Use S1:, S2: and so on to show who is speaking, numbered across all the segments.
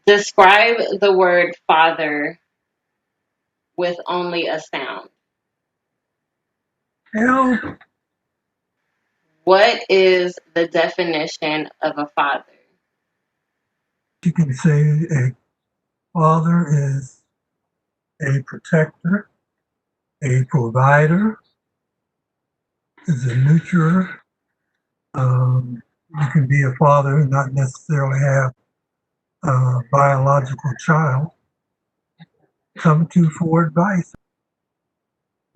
S1: Describe the word father with only a sound.
S2: Help.
S1: What is the definition of a father?
S2: You can say a father is a protector, a provider, is a nurturer. You can be a father and not necessarily have a biological child. Come to for advice.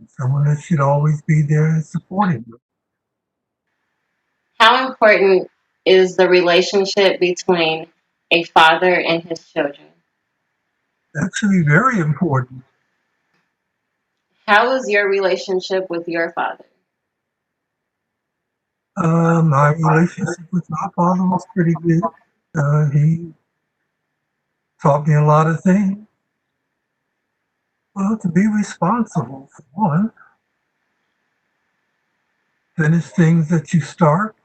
S2: Someone that should always be there and supporting you.
S1: How important is the relationship between a father and his children?
S2: Actually, very important.
S1: How is your relationship with your father?
S2: My relationship with my father was pretty good. He taught me a lot of things. Well, to be responsible for one, finish things that you start,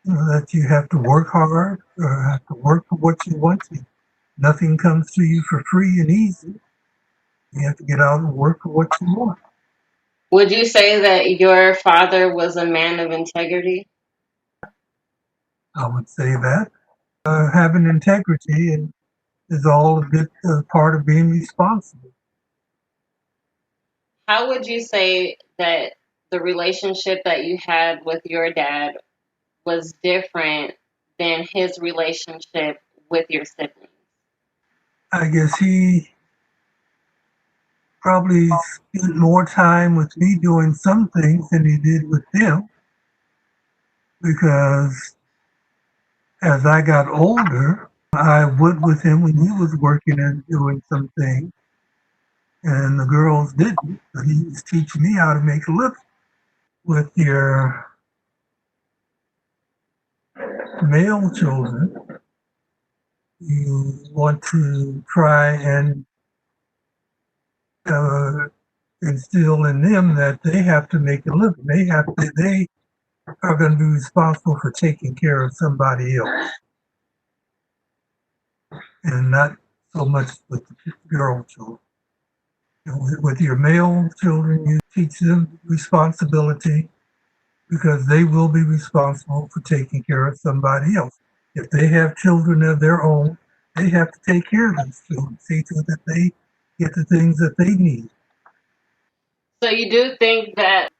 S2: that you have to work hard or have to work for what you want to. Nothing comes to you for free and easy. You have to get out and work for what you want.
S1: Would you say that your father was a man of integrity?
S2: I would say that. Having integrity and is all a good part of being responsible.
S1: How would you say that the relationship that you had with your dad was different than his relationship with your siblings?
S2: I guess he probably spent more time with me doing some things than he did with him because as I got older, I would with him when he was working and doing some things, and the girls didn't. But he was teaching me how to make a living. With your male children, you want to try and uh, instill in them that they have to make a living. They are going to be responsible for taking care of somebody else, and not so much with the girl children. With your male children, you teach them responsibility because they will be responsible for taking care of somebody else. If they have children of their own, they have to take care of those children, see to it that they get the things that they need.
S1: So you do think that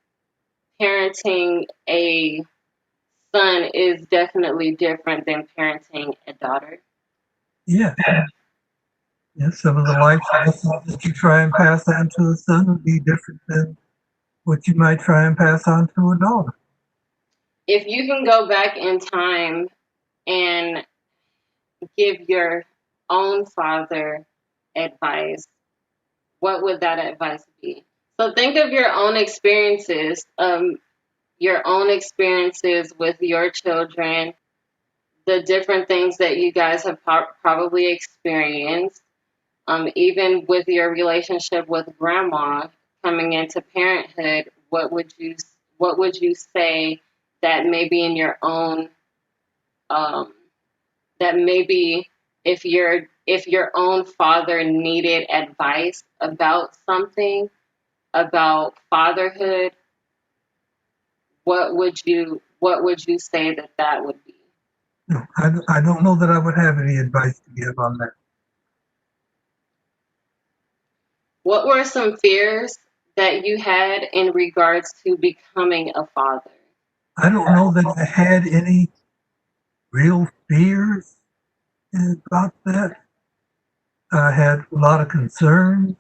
S1: parenting a son is definitely different than parenting a daughter?
S2: Yeah, yeah. Some of the life lessons that you try and pass on to a son will be different than what you might try and pass on to a daughter.
S1: If you can go back in time and give your own father advice, what would that advice be? So think of your own experiences with your children, the different things that you guys have probably experienced, even with your relationship with grandma coming into parenthood. What would you say that maybe in your own um, that maybe if your own father needed advice about something about fatherhood, what would you say that would be?
S2: No, I don't know that I would have any advice to give on that.
S1: What were some fears that you had in regards to becoming a father?
S2: I don't know that I had any real fears about that. I had a lot of concerns,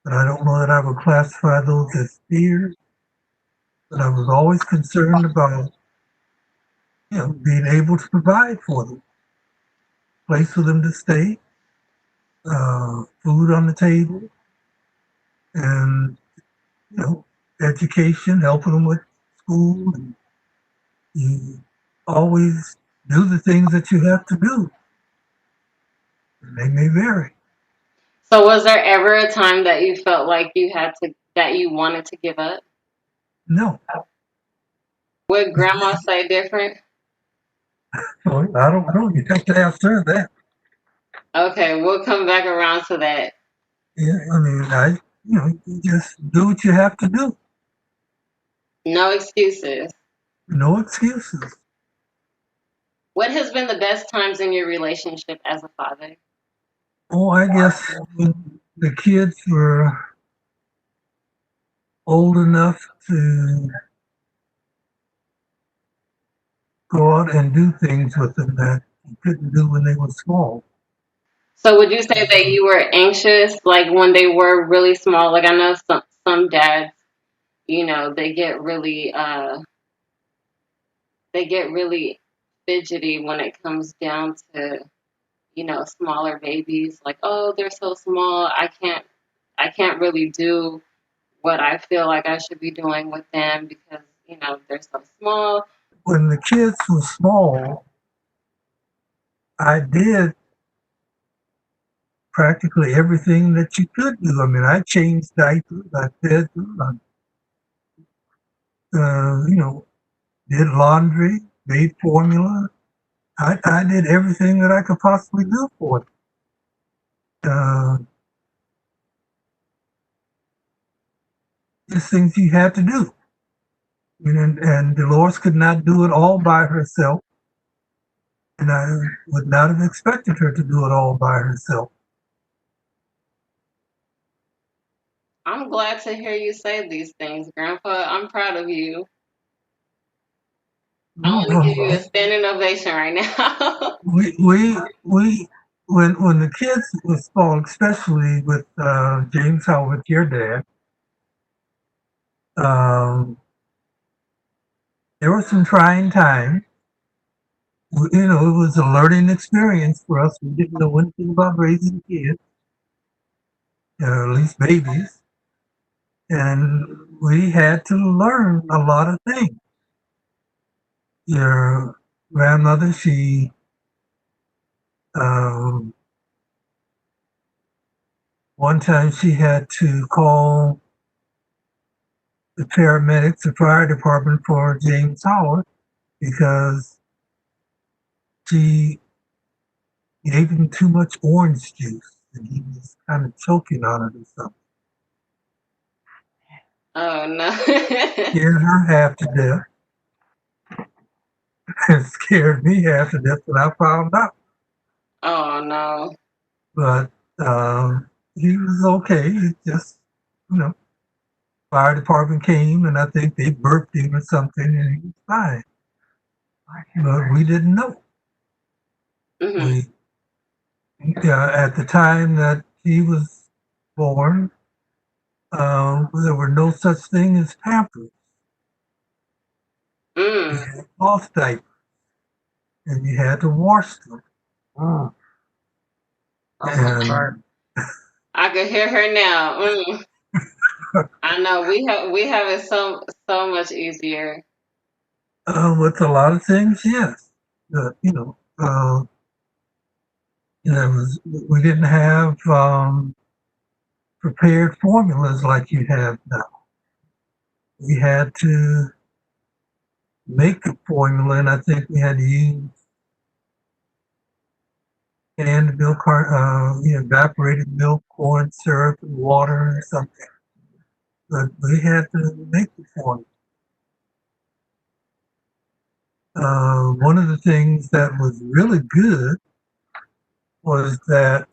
S2: but I don't know that I would classify those as fears. But I was always concerned about, being able to provide for them, place for them to stay, food on the table, and you know, education, helping them with school. And you always do the things that you have to do. And they may vary.
S1: So was there ever a time that you felt like that you wanted to give up?
S2: No,
S1: Would grandma say different?
S2: so I don't know. You have to ask her that.
S1: Okay, we'll come back around to that.
S2: Yeah, I mean, you just do what you have to do.
S1: No excuses.
S2: No excuses.
S1: What has been the best times in your relationship as a father?
S2: Oh, I guess when the kids were old enough to go out and do things with them that you couldn't do when they were small.
S1: So would you say that you were anxious like when they were really small? Like I know some dads, they get really fidgety when it comes down to, smaller babies. Like, oh, they're so small. I can't really do what I feel like I should be doing with them because, they're so small.
S2: When the kids were small, I did practically everything that you could do. I mean, I changed diapers, I fed them, you know, did laundry, made formula. I did everything that I could possibly do for them. Just things you had to do. And Dolores could not do it all by herself, and I would not have expected her to do it all by herself.
S1: I'm glad to hear you say these things, Grandpa. I'm proud of you. I
S2: No,
S1: want to give you
S2: no,
S1: a standing ovation right now.
S2: we when the kids were small, especially with James Howard, your dad, um, there were some trying times. It was a learning experience for us. We didn't know anything about raising kids, at least babies, and we had to learn a lot of things. Your grandmother, she um, one time she had to call the paramedics, the fire department for James Howard because she gave him too much orange juice and he was kind of choking on it or something.
S1: Oh no.
S2: Scared her half to death. It scared me half to death when I found out.
S1: Oh no.
S2: But he was okay. It just, you know, fire department came and I think they burped him or something and he was fine. But we didn't know.
S1: Mhm.
S2: We at the time that he was born, there were no such thing as Pampers. You
S1: Mm.
S2: had cloth diapers, and you had to wash them. Oh, and
S1: I could hear her now. Mm. I know we have it so much easier.
S2: with a lot of things, yes. We didn't have prepared formulas like you have now. We had to make a formula, and I think we had to use canned milk, evaporated milk, corn syrup, and water, or something. But we had to make the formula. One of the things that was really good was that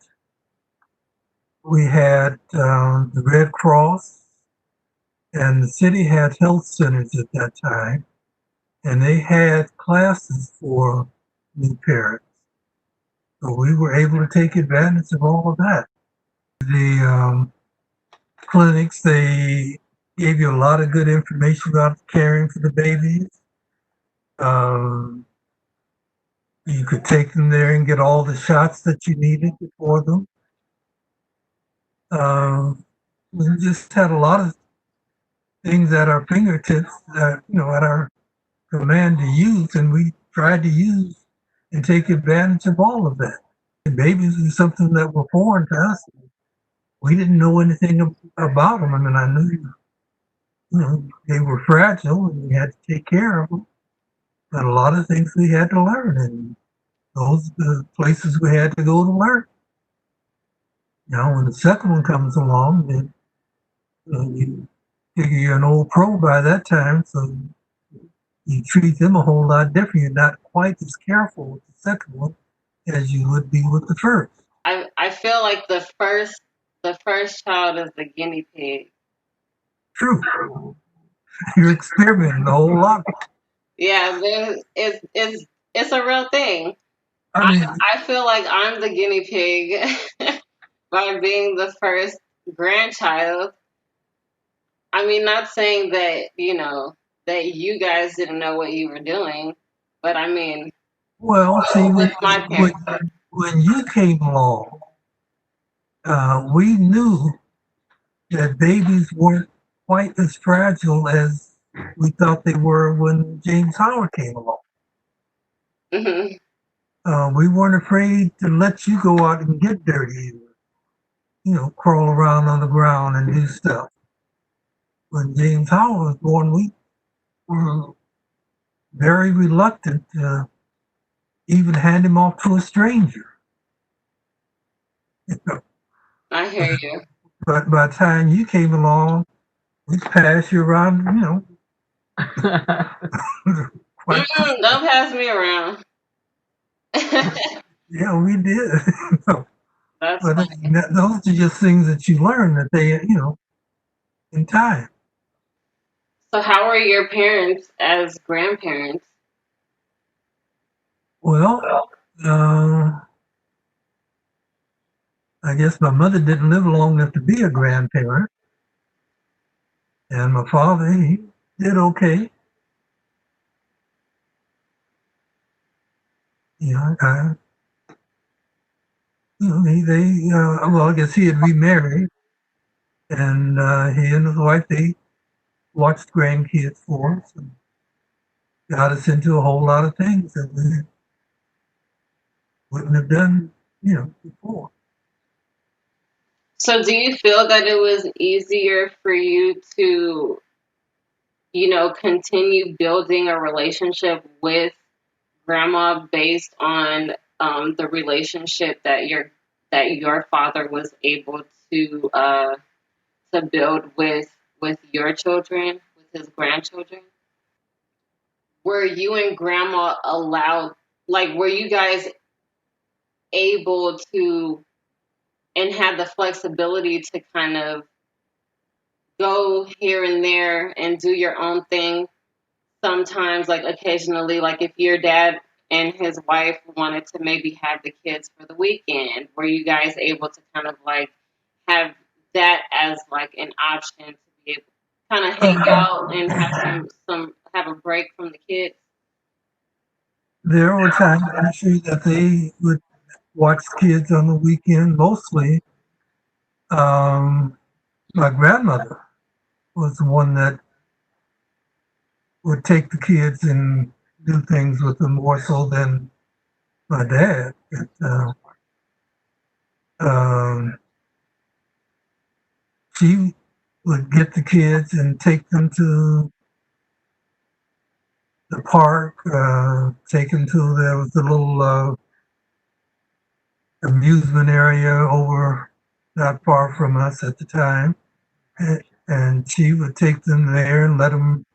S2: we had the Red Cross and the city had health centers at that time, and they had classes for new parents. So we were able to take advantage of all of that. The clinics, they gave you a lot of good information about caring for the babies. Um, you could take them there and get all the shots that you needed for them. We just had a lot of things at our fingertips that, at our command to use, and we tried to use and take advantage of all of that. And babies is something that were foreign to us. we didn't know anything about them. I mean, I knew, they were fragile and we had to take care of them. But a lot of things we had to learn, and those are the places we had to go to learn. When the second one comes along, then you figure you're an old pro by that time, so you treat them a whole lot different. You're not quite as careful with the second one as you would be with the first.
S1: I feel like the first child is the guinea pig.
S2: True. You're experimenting a whole lot.
S1: Yeah, it's a real thing.
S2: I
S1: I
S2: mean,
S1: I feel like I'm the guinea pig by being the first grandchild. I mean, not saying that, that you guys didn't know what you were doing, but I mean,
S2: well, see,
S1: with my parents.
S2: when you came along, we knew that babies weren't quite as fragile as we thought they were when James Howard came along.
S1: Hmm.
S2: We weren't afraid to let you go out and get dirty, crawl around on the ground and do stuff. When James Howard was born, we were very reluctant to even hand him off to a stranger. You know.
S1: I hear you.
S2: But by the time you came along, we passed you around, quite quick.
S1: Don't pass me around.
S2: Yeah, we did.
S1: That's
S2: But
S1: funny.
S2: those are just things that you learn that they, in time.
S1: So, how were your parents as grandparents?
S2: Well, uh, I guess my mother didn't live long enough to be a grandparent, and my father, he did okay. You know, I, well, I guess he had remarried, and he and his wife, they watched grandkids for us and got us into a whole lot of things that we wouldn't have done, before.
S1: So, do you feel that it was easier for you to, continue building a relationship with grandma based on the relationship that your father was able to build with your children, with his grandchildren? Were you and grandma allowed, like, were you guys able to and had the flexibility to kind of go here and there and do your own thing sometimes, like occasionally, like if your dad and his wife wanted to maybe have the kids for the weekend, were you guys able to kind of like have that as like an option to be able to kind of hang
S2: Uh,
S1: out and have some have a break from the kids?
S2: there were times actually that they would watch kids on the weekend. Mostly, my grandmother was the one that would take the kids and do things with them more so than my dad. Um, she would get the kids and take them to the park, take them to there was a little amusement area over not far from us at the time, and she would take them there and let them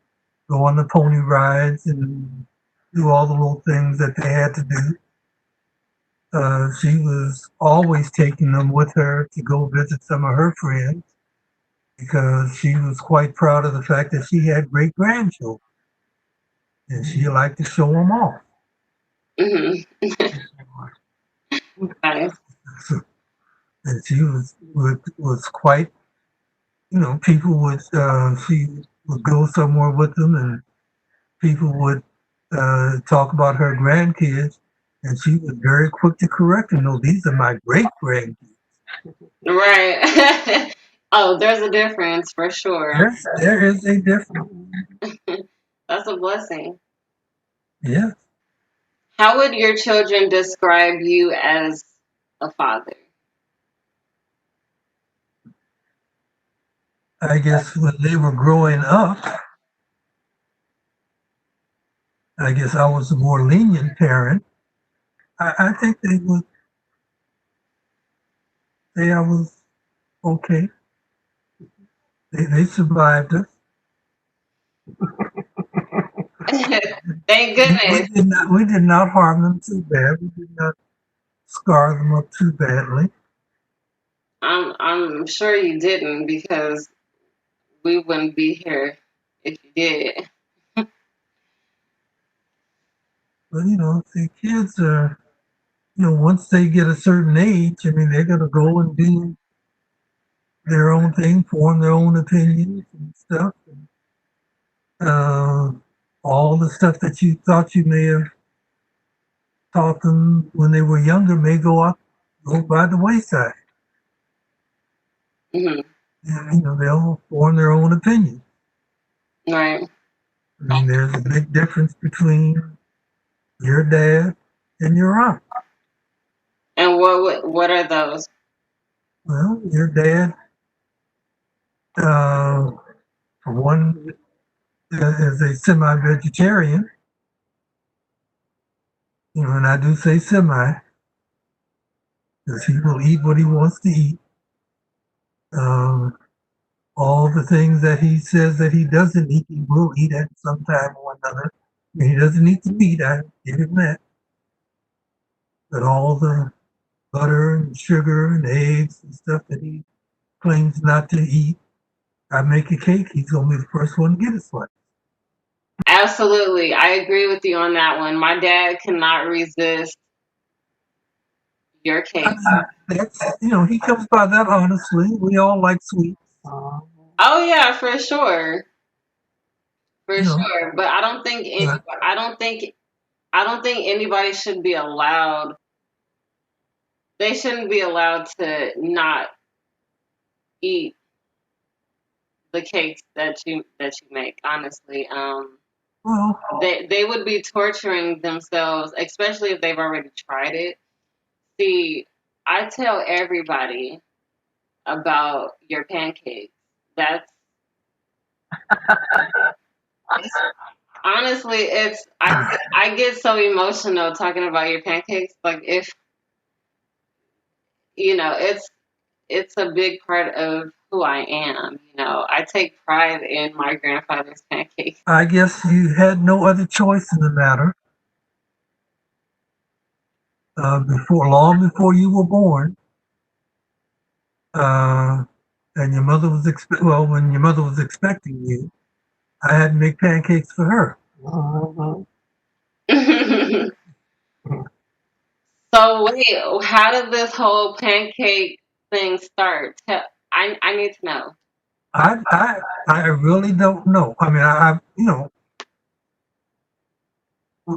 S2: go on the pony rides and do all the little things that they had to do. She was always taking them with her to go visit some of her friends because she was quite proud of the fact that she had great grandchildren and she liked to show them off.
S1: Hmm. Nice.
S2: So, and she was quite, people would she would go somewhere with them and people would talk about her grandkids, and she was very quick to correct them. No, these are my great grandkids.
S1: Right. Oh, there's a difference for sure.
S2: Yes, there is a difference.
S1: That's a blessing.
S2: Yes.
S1: How would your children describe you as a father?
S2: I guess when they were growing up, I guess I was a more lenient parent. I think they would say I was okay. They survived us.
S1: Thank
S2: We
S1: goodness.
S2: did not harm them too bad. We did not scar them up too badly.
S1: I'm sure you didn't because we wouldn't be here if you did.
S2: But the kids are, once they get a certain age, I mean, they're gonna go and do their own thing, form their own opinions and stuff. And, uh, all the stuff that you thought you may have taught them when they were younger may go by the wayside.
S1: Hmm.
S2: And, they'll form their own opinion.
S1: Right.
S2: I mean, there's a big difference between your dad and your aunt.
S1: And what are those?
S2: Well, your dad, uh, for one, is a semi-vegetarian, and I do say semi because he will eat what he wants to eat. Um, all the things that he says that he doesn't eat, he will eat at some time or another. I mean, he doesn't eat the meat, I give him that. But all the butter and sugar and eggs and stuff that he claims not to eat, I make a cake, he's gonna be the first one to get a slice.
S1: Absolutely. I agree with you on that one. My dad cannot resist your
S2: I
S1: cake.
S2: mean, that's he comes by that honestly. We all like sweets,
S1: Oh yeah, for sure. For
S2: you know.
S1: sure. But
S2: But
S1: I don't think anybody should be allowed they shouldn't be allowed to not eat the cakes that you make, honestly.
S2: well,
S1: They would be torturing themselves, especially if they've already tried it. See, I tell everybody about your pancakes. That's honestly, I get so emotional talking about your pancakes. Like if it's a big part of who I am. I take pride in my grandfather's pancakes.
S2: I guess you had no other choice in the matter. Long before you were born, uh, and your mother was when your mother was expecting you, I had to make pancakes for her.
S1: So wait, how did this whole pancake thing start? I need to know.
S2: I I I really don't know. I mean,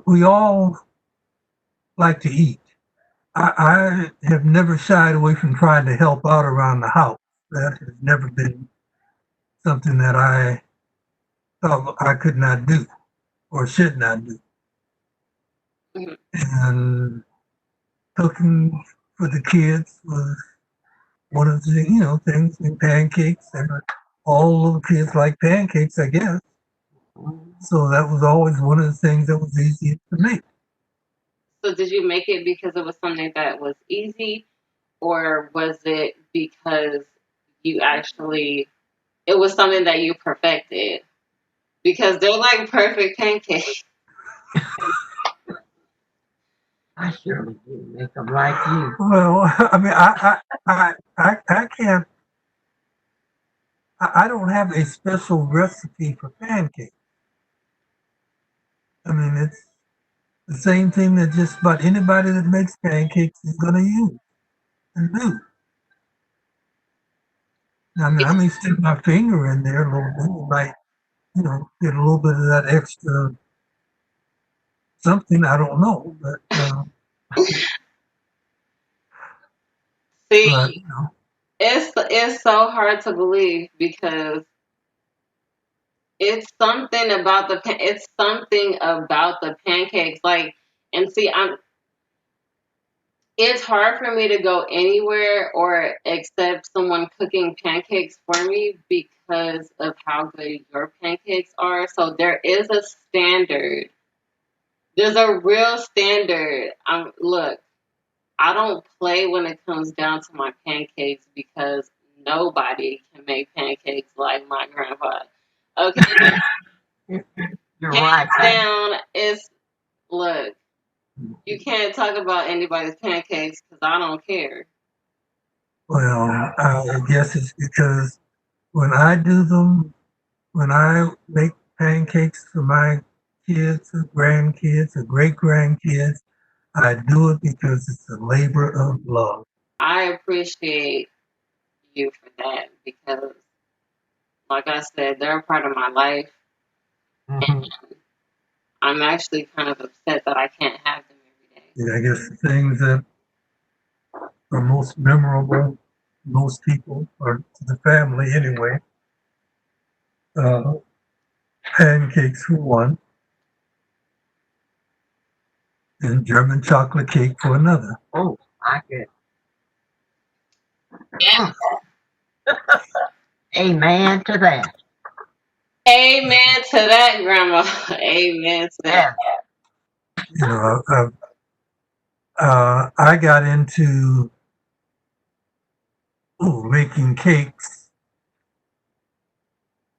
S2: we all like to eat. I have never shied away from trying to help out around the house. That has never been something that I thought I could not do or should not do.
S1: Mhm.
S2: And cooking for the kids was one of the things in pancakes, and all little kids like pancakes, I guess. So that was always one of the things that was easy to make.
S1: So did you make it because it was something that was easy, or was it because you actually it was something that you perfected? Because they're like perfect pancakes.
S2: Well, I mean, I can't. I don't have a special recipe for pancakes. I mean, it's the same thing that just about anybody that makes pancakes is going to use and do. I mean, I may stick my finger in there a little bit, and might, get a little bit of that extra something. I don't know, but
S1: See, it's so hard to believe because it's something about the pancakes. Like, and see, It's hard for me to go anywhere or accept someone cooking pancakes for me because of how good your pancakes are. So there is a standard. There's a real standard. Look, I don't play when it comes down to my pancakes because nobody can make pancakes like my grandpa. Okay,
S3: You're right.
S1: hands down, it's look. You can't talk about anybody's pancakes because I don't care.
S2: Well, I guess it's because when I do them, when I make pancakes for my kids or grandkids or great grandkids, I do it because it's a labor of love.
S1: I appreciate you for that because, like I said, they're a part of my life.
S3: Mhm.
S1: I'm actually kind of upset that I can't have them every day.
S2: Yeah, I guess the things that are most memorable, most people, or to the family anyway, uh, pancakes for one, and German chocolate cake for another.
S3: Oh, I get.
S1: Yeah.
S3: Mm. Amen to that.
S1: Amen to that, Grandma. Amen to that.
S3: Yeah.
S2: You know, I got into making cakes.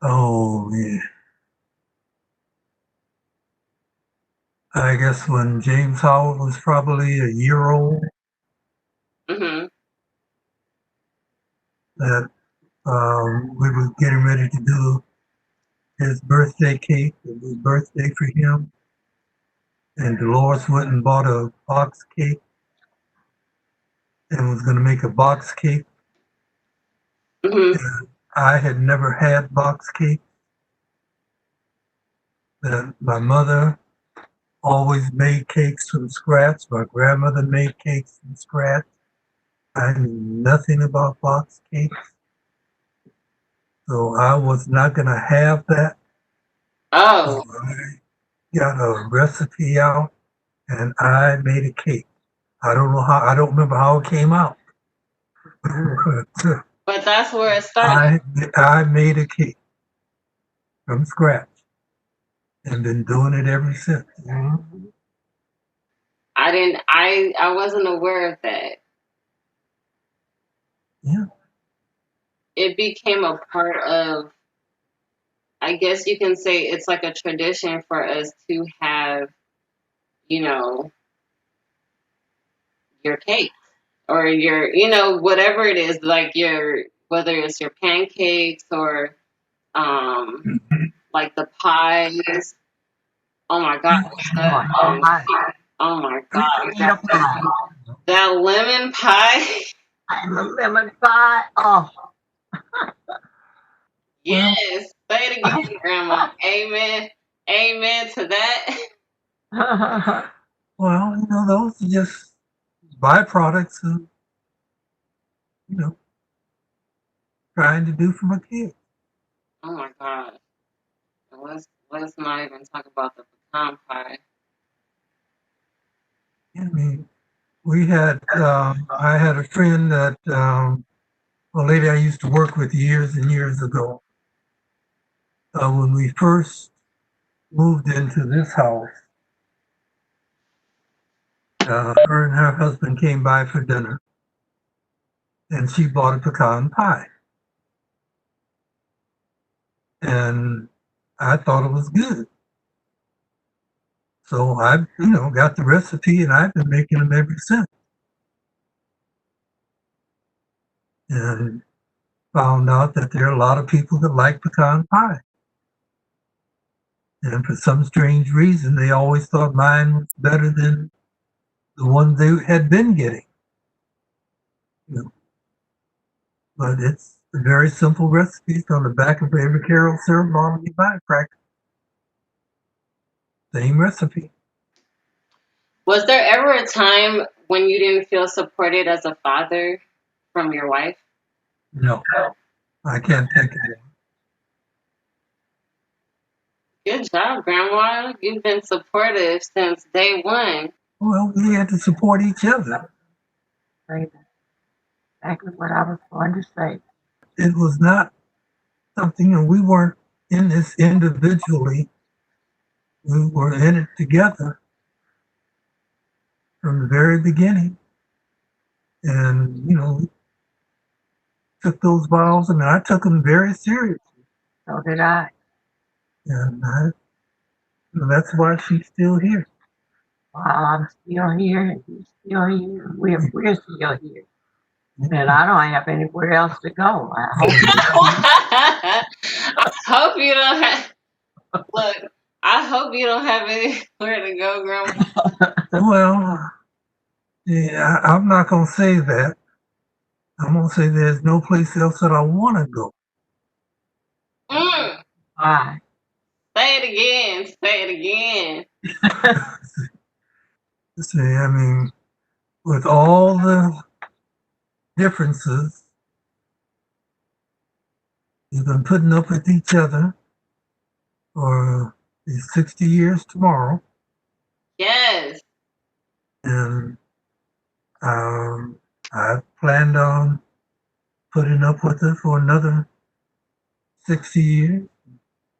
S2: Oh, yeah. I guess when James Howard was probably a year old,
S1: Mhm.
S2: that we were getting ready to do his birthday cake. It was birthday for him, and Dolores went and bought a box cake and was going to make a box cake.
S1: Mhm.
S2: And I had never had box cake. That my mother always made cakes from scratch. My grandmother made cakes from scratch. I knew nothing about box cakes, so I was not going to have that. So
S1: Oh,
S2: I got a recipe out and I made a cake. I don't know how, I don't remember how it came out,
S3: Mm.
S2: but
S1: but that's where it started.
S2: I, I made a cake from scratch and been doing it ever since.
S3: Mhm.
S1: I didn't. I wasn't aware of that.
S2: Yeah.
S1: It became a part of. I guess you can say it's like a tradition for us to have, you know, your cake or your, whatever it is, like your whether it's your pancakes or um like the pies. Oh my gosh, that
S3: Right. Pie.
S1: oh my
S3: Sweet
S1: gosh,
S3: potato pie.
S1: that lemon pie.
S3: And the lemon pie. Oh.
S2: Well,
S1: Yes, say it again, Grandma. Amen. Amen to that.
S2: well, those are just byproducts of, you know, trying to do from a kid.
S1: Oh my gosh. Let's not even talk about the pecan pie.
S2: I mean, I had a friend that, a lady I used to work with years and years ago. When we first moved into this house, her and her husband came by for dinner, and she bought a pecan pie, and I thought it was good. So I, got the recipe, and I've been making them ever since, and found out that there are a lot of people that like pecan pie, and for some strange reason, they always thought mine was better than the ones they had been getting. You know, but it's a very simple recipe. It's on the back of every Carol syrup bottle you buy, practically same recipe.
S1: Was there ever a time when you didn't feel supported as a father from your wife?
S2: No, I can't think of it.
S1: Good job, Grandma. You've been supportive since day one.
S2: Well, we had to support each other.
S3: say that. Exactly what I was going to say.
S2: It was not something, and we weren't in this individually. We were in it together from the very beginning. And, we took those vows, and I took them very seriously.
S3: So did I.
S2: And that's why she's still here.
S3: While I'm still here and he's still here, we're still here. And I don't have anywhere else to go. I hope.
S1: I hope you don't have. Look, I hope you don't have anywhere to go, Grandma.
S2: Well, yeah, I'm not going to say that. I'm going to say there's no place else that I want to go.
S3: Why?
S1: Say it again. Say it again.
S2: See, I mean, with all the differences, you've been putting up with each other for these 60 years tomorrow.
S1: Yes.
S2: And I planned on putting up with her for another 60 years.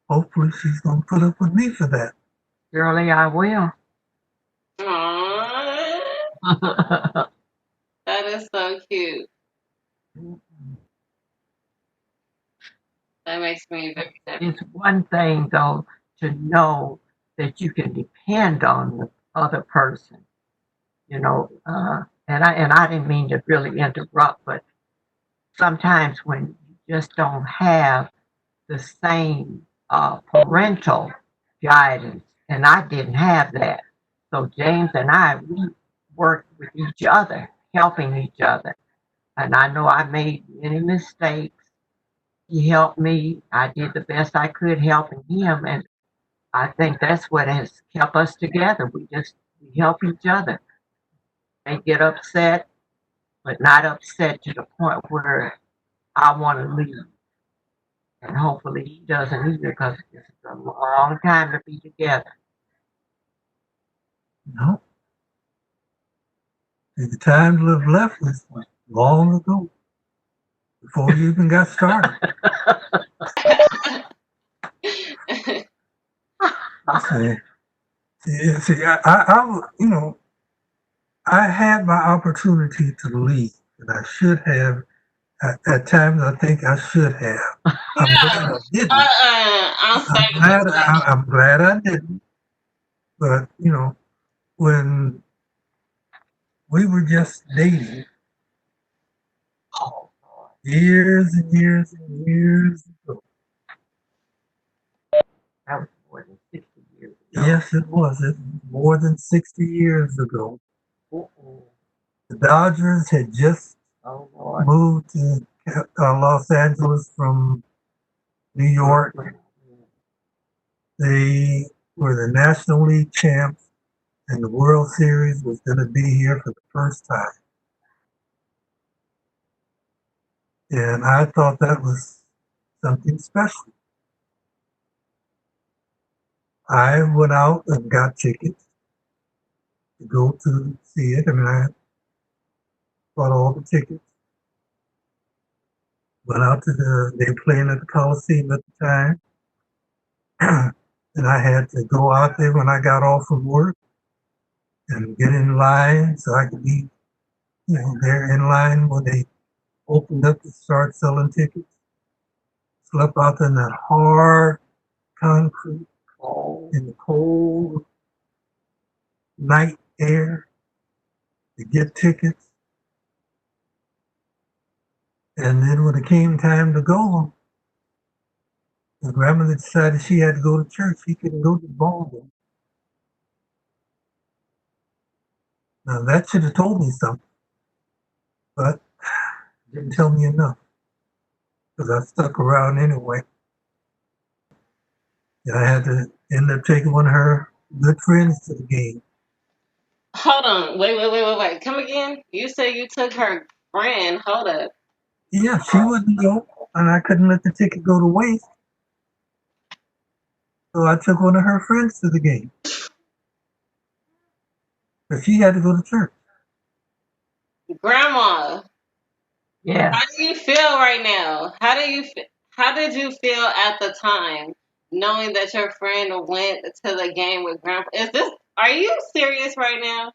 S2: Hopefully, she's going to put up with me for that.
S3: Surely I will.
S1: Aww. That is so cute. That makes me very happy.
S3: It's one thing, though, to know that you can depend on the other person. And I didn't mean to really interrupt, but sometimes when you just don't have the same parental guidance, and I didn't have that. So James and I, we worked with each other, helping each other. And I know I made many mistakes. He helped me. I did the best I could helping him, and I think that's what has kept us together. We help each other. They get upset, but not upset to the point where I want to leave. And hopefully he doesn't either, because it's a long time to be together.
S2: No. The time to have left was long ago, before you even got started. See, I had my opportunity to leave, and I should have. At times, I think I should have. I'm glad I didn't. I'm glad I didn't. But when we were just dating, years and years and years ago.
S3: That was more than 60 years ago.
S2: Yes, it was. It was more than 60 years ago.
S3: Uh-oh.
S2: The Dodgers had just moved to Los Angeles from New York. They were the National League champs, and the World Series was going to be here for the first time. And I thought that was something special. I went out and got tickets to go to see it. I mean, I bought all the tickets. Went out they were playing at the Coliseum at the time. And I had to go out there when I got off from work and get in line so I could be, there in line when they opened up to start selling tickets. Slept out in that hard concrete in the cold night air to get tickets. And then when it came time to go, the grandmother decided she had to go to church. She couldn't go to the ball game. Now that should have told me something, but it didn't tell me enough because I stuck around anyway. And I had to end up taking one of her good friends to the game.
S1: Hold on. Wait. Come again? You said you took her friend. Hold up.
S2: Yeah, she wouldn't go, and I couldn't let the ticket go to waste. So I took one of her friends to the game. But she had to go to church.
S1: Grandma,
S3: Yeah.
S1: how do you feel right now? How did you feel at the time knowing that your friend went to the game with grandpa? Are you serious right now?